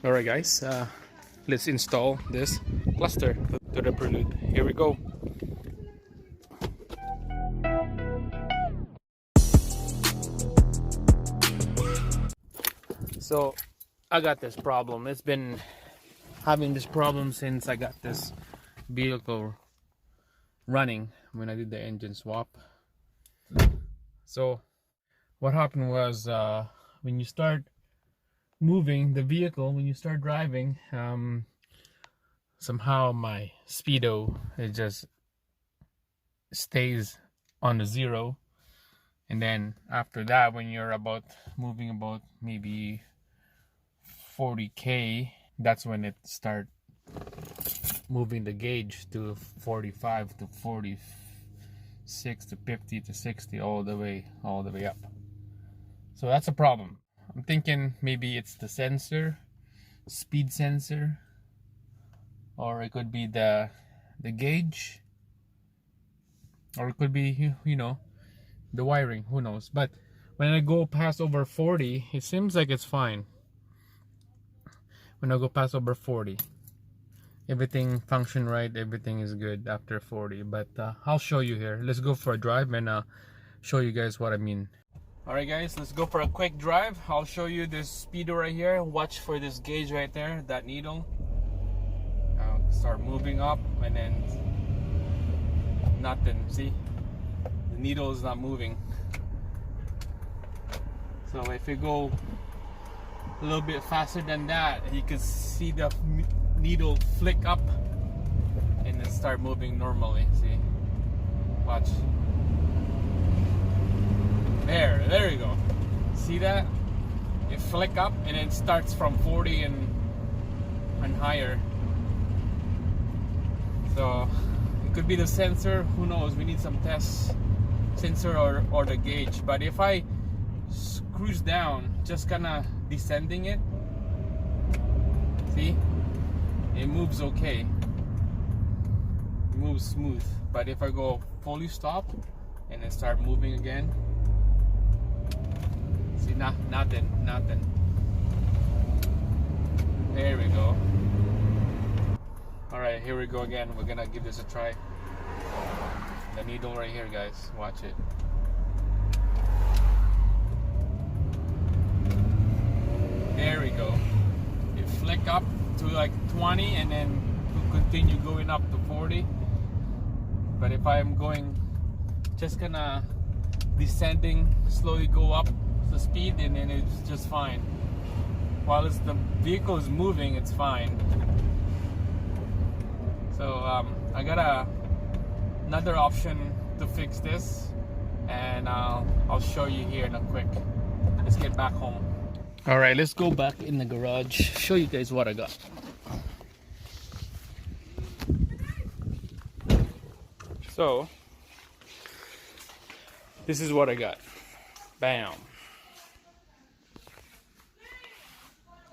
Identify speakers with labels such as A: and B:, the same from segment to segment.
A: Alright guys, let's install this cluster to the prelude. Here we go. So I got this problem. It's been having this problem since I got this vehicle running when I did the engine swap. So what happened was when you start moving the vehicle, when you start driving, somehow my speedo, it just stays on the zero, and then after that, when you're moving about maybe 40k, that's when it start moving the gauge to 45 to 46 to 50 to 60, all the way up. So that's a problem. I'm thinking maybe it's the sensor, speed sensor, or it could be the gauge, or it could be, you know, the wiring, who knows. But when I go past over 40, it seems like it's fine. When I go past over 40, everything function right, everything is good after 40. But I'll show you here. Let's go for a drive and show you guys what I mean. Alright guys, let's go for a quick drive. I'll show you this speedo right here. Watch for this gauge right there, that needle. I'll start moving up and then nothing. See, the needle is not moving. So if you go a little bit faster than that, you can see the needle flick up and then start moving normally. See, watch. There you go. See that? It flick up and it starts from 40 and higher. So it could be the sensor, who knows, we need some tests, sensor or the gauge. But if I cruise down, just kinda descending it, see, it moves okay, it moves smooth. But if I go fully stop and then start moving again, see, nothing. There we go. Alright, here we go again. We're gonna give this a try. The needle right here, guys. Watch it. There we go. It flick up to like 20 and then to continue going up to 40. But if I'm going, just gonna descending, slowly go up the speed, and then it's just fine. While the vehicle is moving, it's fine. So I got another option to fix this, and I'll show you here in a quick. Let's get back home. All right, let's go back in the garage, show you guys what I got. So this is what I got. Bam.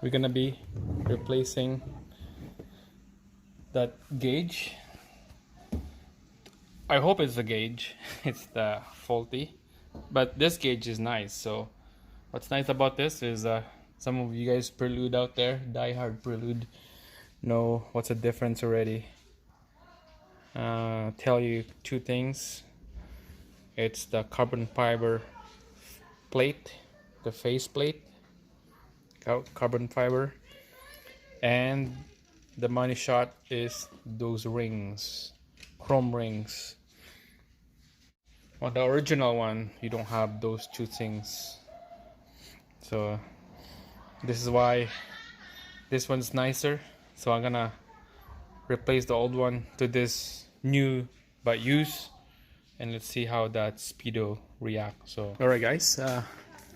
A: We're gonna be replacing that gauge. I hope it's the gauge. It's the faulty, but this gauge is nice. So what's nice about this is some of you guys prelude out there, die-hard prelude, know what's the difference already. Tell you two things. It's the carbon fiber plate, the face plate, carbon fiber, and the money shot is those rings, chrome rings. On the original one, you don't have those two things. So this is why this one's nicer. So I'm gonna replace the old one to this new but used, and let's see how that speedo reacts. So alright guys,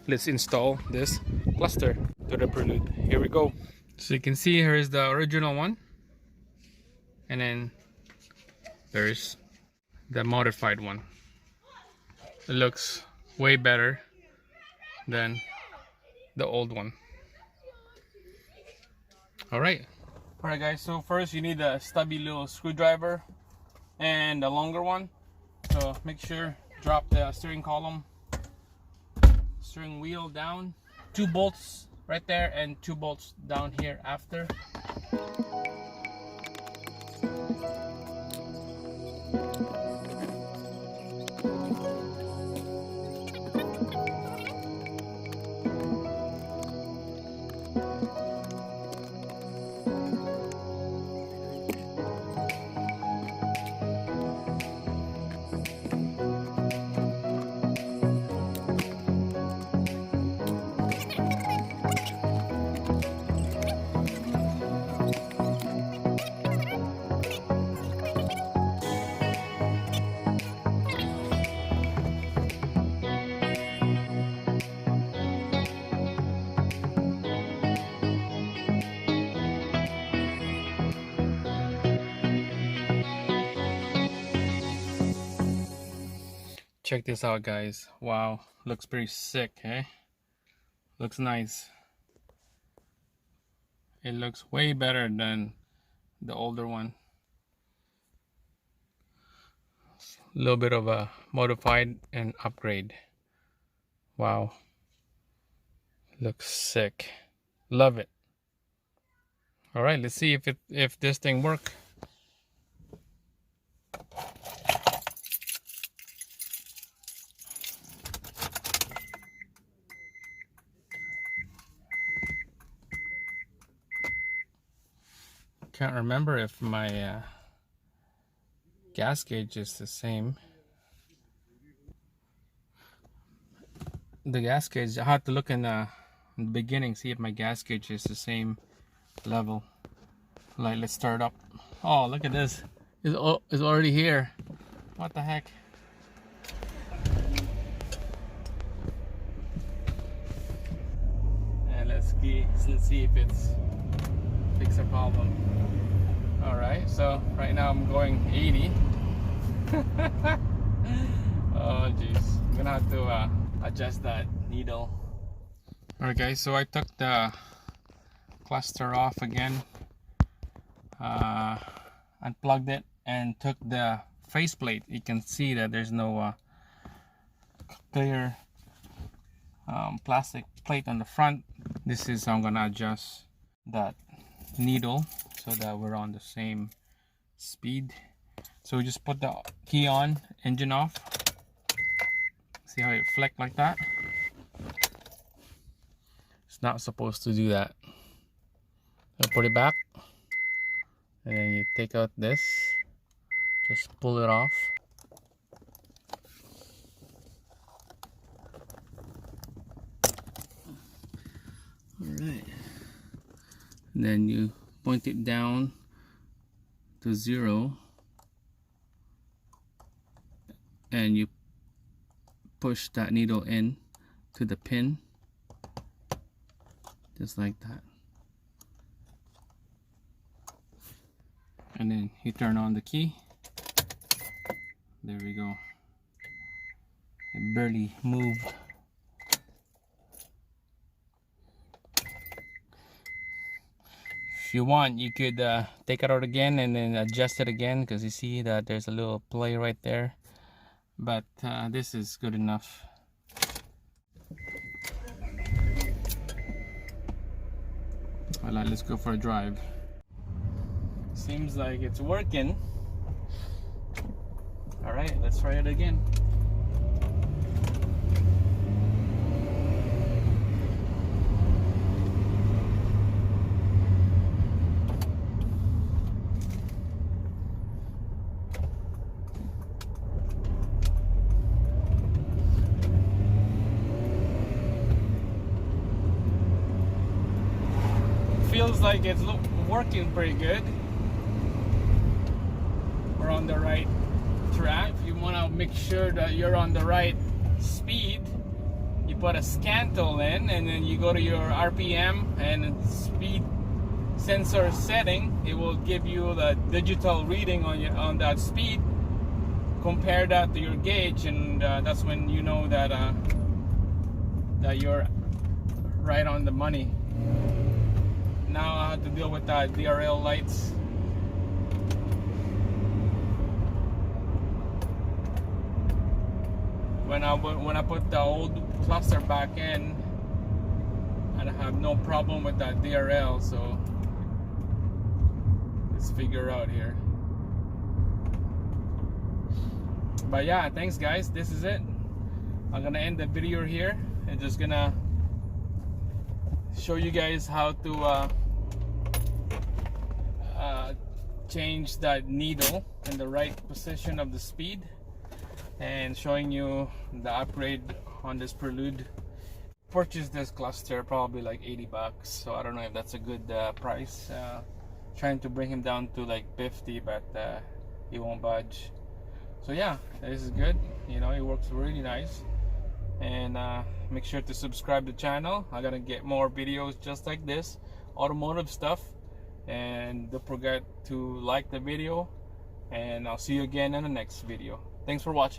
A: let's install this cluster to the prelude. Here we go. So you can see here is the original one, and then there's the modified one. It looks way better than the old one. Alright guys, so first you need a stubby little screwdriver and a longer one. So make sure drop the steering column, steering wheel down. 2 bolts right there and 2 bolts down here after. Check this out, guys. Wow, looks pretty sick, eh? Looks nice. It looks way better than the older one. A little bit of a modified and upgrade. Wow, looks sick. Love it. All right, let's see if this thing works. Can't remember if my gas gauge is the same. The gas gauge, I had to look in the beginning, see if my gas gauge is the same level. Like, let's start up. Oh, look at this. It's already here. What the heck? And let's see if it's fix a problem. Alright, so right now I'm going 80. Oh jeez, I'm gonna have to adjust that needle. Alright guys, so I took the cluster off again, unplugged it and took the faceplate. You can see that there's no clear plastic plate on the front. This is how I'm gonna adjust that needle so that we're on the same speed. So we just put the key on, engine off. See how it flicked like that? It's not supposed to do that. So put it back, and then you take out this, just pull it off. Alright. Then you point it down to 0 and you push that needle in to the pin, just like that, and then you turn on the key. There we go. It barely moved. If you want, you could take it out again and then adjust it again, because you see that there's a little play right there, but this is good enough. Alright, let's go for a drive. Seems like it's working. Alright, let's try it again. Feels like it's working pretty good. We're on the right track. If you want to make sure that you're on the right speed, you put a scan tool in, and then you go to your RPM and speed sensor setting. It will give you the digital reading on that speed. Compare that to your gauge, and that's when you know that that you're right on the money. Now I have to deal with the DRL lights. When I put the old cluster back in, I have no problem with that DRL, so let's figure out here. But yeah, thanks guys, this is it. I'm gonna end the video here and just gonna show you guys how to change that needle in the right position of the speed, and showing you the upgrade on this Prelude. Purchased this cluster probably like 80 bucks, so I don't know if that's a good price. Trying to bring him down to like 50, but he won't budge. So yeah, this is good, you know, it works really nice. And make sure to subscribe to the channel. I'm gonna get more videos just like this, automotive stuff. And don't forget to like the video, and I'll see you again in the next video. Thanks for watching.